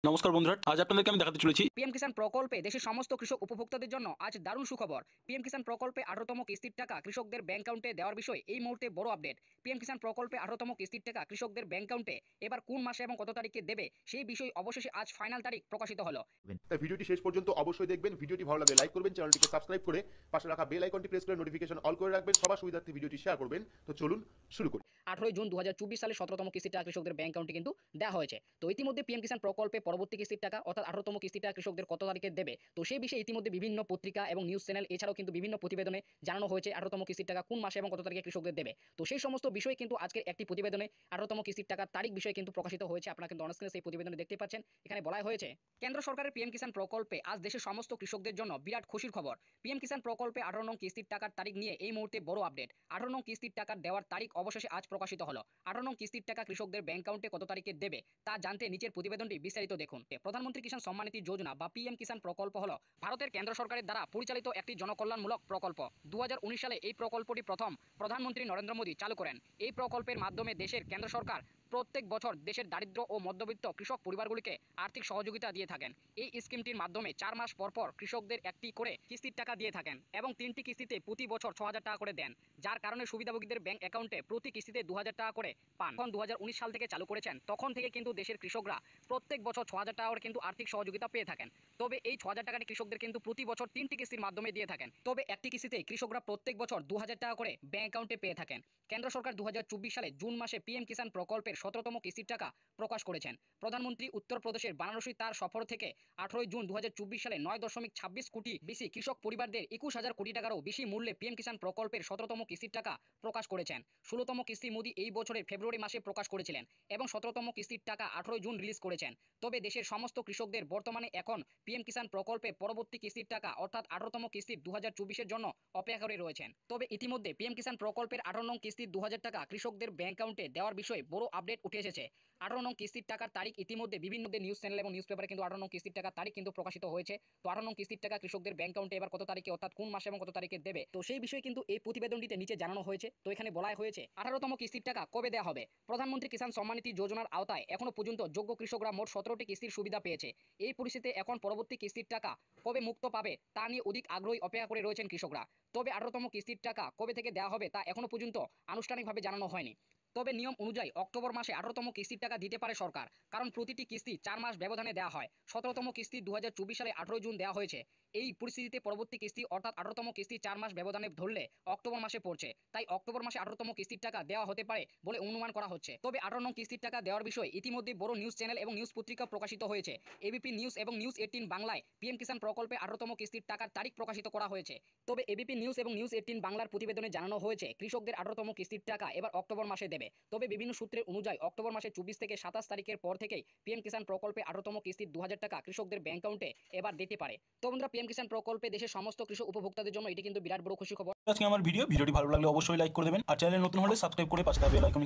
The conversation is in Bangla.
নমস্কার বন্ধুরা, আজ আপনাদেরকে আমি দেখাতে চলেছি পিএম কিষাণ প্রকল্পে দেশের সমস্ত কৃষক উপভোক্তাদের জন্য আজ দারুণ সুখবর। পিএম কিষাণ প্রকল্পে 18তম কিস্তির টাকা কৃষকদের ব্যাংক অ্যাকাউন্টে দেওয়ার বিষয়ে এই মুহূর্তে বড় আপডেট। পিএম কিষাণ প্রকল্পে 18তম কিস্তির টাকা কৃষকদের ব্যাংক অ্যাকাউন্টে এবার কোন মাসে এবং কত তারিখে দেবে সেই বিষয়ে অবশেষে আজ ফাইনাল তারিখ প্রকাশিত হলো। তাই ভিডিওটি শেষ পর্যন্ত অবশ্যই দেখবেন। ভিডিওটি ভালো লাগলে লাইক করবেন, চ্যানেলটিকে সাবস্ক্রাইব করে পাশে রাখা বেল আইকনটি প্রেস করে নোটিফিকেশন অল করে রাখবেন। সবার সুবিধার্থে ভিডিওটি শেয়ার করবেন। তো চলুন শুরু করি। 18 জুন 2024 সালে 17তম কিস্তির টাকা কৃষকদের ব্যাংক অ্যাকাউন্টে কিন্তু দেওয়া হয়েছে। তো ইতিমধ্যে পিএম কিষাণ প্রকল্পে পরবর্তী কিস্তির টাকা অর্থাৎ 18তম কিস্তির টাকা কৃষকদের কত তারিখে দেবে, তো সেই বিষয়ে ইতিমধ্যে বিভিন্ন পত্রিকা এবং নিউজ চ্যানেল এছাড়াও কিন্তু বিভিন্ন প্রতিবেদনে জানানো হয়েছে 18তম কিস্তির টাকা কোন মাসে এবং কত তারিখে কৃষকদের দেবে। তো সেই সমস্ত বিষয় কিন্তু আজকের একটি প্রতিবেদনে 18তম কিস্তির টাকার তারিখ বিষয়ে কিন্তু প্রকাশিত হয়েছে। আপনারা কিন্তু অনস্ক্রিনে সেই প্রতিবেদনে দেখতে পাচ্ছেন। এখানে বলা হয়েছে কেন্দ্র সরকারের পিএম কিষাণ প্রকল্পে আজ দেশের সমস্ত কৃষকদের জন্য বিরাট খুশির খবর। পিএম কিষাণ প্রকল্পে 18 নং কিস্তির টাকার তারিখ নিয়ে এই মুহূর্তে বড় আপডেট। 18 নং কিস্তির টাকার দেওয়ার তারিখ অবশেষে আজ প্রকাশিত হলো। 18 নং কিস্তির টাকা কৃষকদের ব্যাংক অ্যাকাউন্টে কত তারিখে দেবে তা জানতে নিচের প্রতিবেদনটি বিস্তারিত দেখুন। প্রধানমন্ত্রী কিষাণ সম্মান নিধি যোজনা বা পিএম কিষাণ প্রকল্প হলো ভারতের কেন্দ্র সরকারের দ্বারা পরিচালিত একটি জনকল্যাণমূলক প্রকল্প। 2019 সালে এই প্রকল্পটি প্রথম প্রধানমন্ত্রী নরেন্দ্র মোদী চালু করেন। এই প্রকল্পের মাধ্যমে দেশের কেন্দ্র সরকার প্রত্যেক বছর দেশের দারিদ্র ও মধ্যবিত্ত কৃষক পরিবারগুলিকে আর্থিক সহযোগিতা দিয়ে থাকেন। এই স্কিমটির মাধ্যমে 4 মাস পর পর কৃষকদের একটি করে কিস্তির টাকা দিয়ে থাকেন এবং 3টি কিস্তিতে প্রতি বছর 6,000 টাকা করে দেন, যার কারণে সুবিধাভোগীদের ব্যাংক অ্যাকাউন্টে প্রতি কিস্তিতে 2,000 টাকা করে পান। যখন 2019 সাল থেকে চালু করেছেন তখন থেকে কিন্তু দেশের কৃষকরা প্রত্যেক বছর 6,000 টাকা করে কিন্তু আর্থিক সহযোগিতা পেয়ে থাকেন। তবে এই 6,000 টাকাটি কৃষকদের কিন্তু প্রতি বছর 3টি কিস্তির মাধ্যমে দিয়ে থাকেন। তবে একটি কিস্তিতে কৃষকরা প্রত্যেক বছর 2,000 টাকা করে ব্যাংক অ্যাকাউন্টে পেয়ে থাকেন। কেন্দ্র সরকার 2024 সালে জুন মাসে পিএম কিষাণ প্রকল্পের 17তম কিস্তির টাকা প্রকাশ করেছেন। প্রধানমন্ত্রী উত্তরপ্রদেশের বারাণসী তার সফর থেকে 18 জুন 2024 সালে 9.26 কোটি বেশি কৃষক পরিবারদের 21,000 কোটি টাকারও বেশি মূল্যে পিএম কিষাণ প্রকল্পের 17তম কিস্তির টাকা প্রকাশ করেছেন। 16তম কিস্তি মোদী এই বছরের ফেব্রুয়ারি মাসে প্রকাশ করেছিলেন এবং 17তম কিস্তির টাকা 18 জুন রিলিজ করেছেন। তবে দেশের সমস্ত কৃষকদের বর্তমানে এখন পিএম কিষাণ প্রকল্পে পরবর্তী কিস্তির টাকা অর্থাৎ 18তম কিস্তির 2024-এর জন্য অপেক্ষা করে রয়েছেন। তবে ইতিমধ্যে পিএম কিষাণ প্রকল্পের 18 নং কিস্তির 2,000 টাকা কৃষকদের ব্যাংক অ্যাকাউন্টে দেওয়ার বিষয়ে বড় আপডেট উঠে এসেছে। 18 নং কিস্তির টাকার তারিখ ইতিমধ্যে বিভিন্ন নিউজ চ্যানেল এবং নিউজ পেপারে কিন্তু 18 নং কিস্তির টাকার তারিখ কিন্তু প্রকাশিত হয়েছে। তো 18 নং কিস্তির টাকা কৃষকদের ব্যাংক অ্যাকাউন্টে এবার কত তারিখে অর্থাৎ কোন মাসে এবং কত তারিখে দেবে, তো সেই বিষয়ে কিন্তু এই প্রতিবেদনটিতে নিচে জানানো হয়েছে। তো এখানে বলা হয়েছে 18তম কিস্তির টাকা কবে দেওয়া হবে। প্রধানমন্ত্রী কিষাণ সম্মান নিধি যোজনার আওতায় এখনো পর্যন্ত যোগ্য কৃষকরা মোট 17টি কিস্তির সুবিধা পেয়েছে। এই পরিস্থিতিতে এখন পরবর্তী কিস্তির টাকা কবে মুক্ত পাবে তা নিয়ে অধিক আগ্রহী অপেক্ষা করে রয়েছেন কৃষকরা। তবে 18তম কিস্তির টাকা কবে থেকে দেওয়া হবে তা এখনো পর্যন্ত আনুষ্ঠানিকভাবে জানানো হয়নি। তবে নিয়ম অনুযায়ী অক্টোবর মাসে 18তম কিস্তির টাকা দিতে পারে সরকার, কারণ প্রতিটি কিস্তি 4 মাস ব্যবধানে দেওয়া হয়। 17তম কিস্তি 2024 সালে 18 জুন দেওয়া হয়েছে। এই পরিস্থিতিতে পরবর্তী কিস্তি অর্থাৎ 18তম কিস্তি 4 মাস ব্যবধানে ধরলে অক্টোবর মাসে পড়ছে, তাই অক্টোবর মাসে 18তম কিস্তির টাকা দেওয়া হতে পারে বলে অনুমান করা হচ্ছে। তবে 18 নং কিস্তির টাকা দেওয়ার বিষয়ে ইতিমধ্যে বড় নিউজ চ্যানেল এবং নিউজ পত্রিকা প্রকাশিত হয়েছে। এবিপি নিউজ এবং নিউজ 18 বাংলায় পিএম কিষাণ প্রকল্পে 18তম কিস্তির টাকার তারিখ প্রকাশিত করা হয়েছে। তবে এবিপি নিউজ এবং নিউজ 18 বাংলার প্রতিবেদনে জানানো হয়েছে কৃষকদের 18তম কিস্তির টাকা এবার অক্টোবর মাসে দেবে। তবে বিভিন্ন সূত্রের অনুযায়ী অক্টোবর মাসে 24 থেকে 27 তারিখের পর থেকেই পিএম কিষাণ প্রকল্পে 18তম কিস্তির 2,000 টাকা কৃষকদের ব্যাংক অ্যাকাউন্টে এবার দিতে পারে। তো বন্ধুরা, পিএম কিষাণ প্রকল্পে দেশের সমস্ত কৃষক উপভোক্তাদের জন্য এটি কিন্তু বিরাট বড় খুশি খবর। আজকে আমার ভিডিওটি ভালো লাগলে অবশ্যই লাইক করে দেবেন, আর চ্যানেলে নতুন হলে সাবস্ক্রাইব করে পাশে থাকা বেল আইকন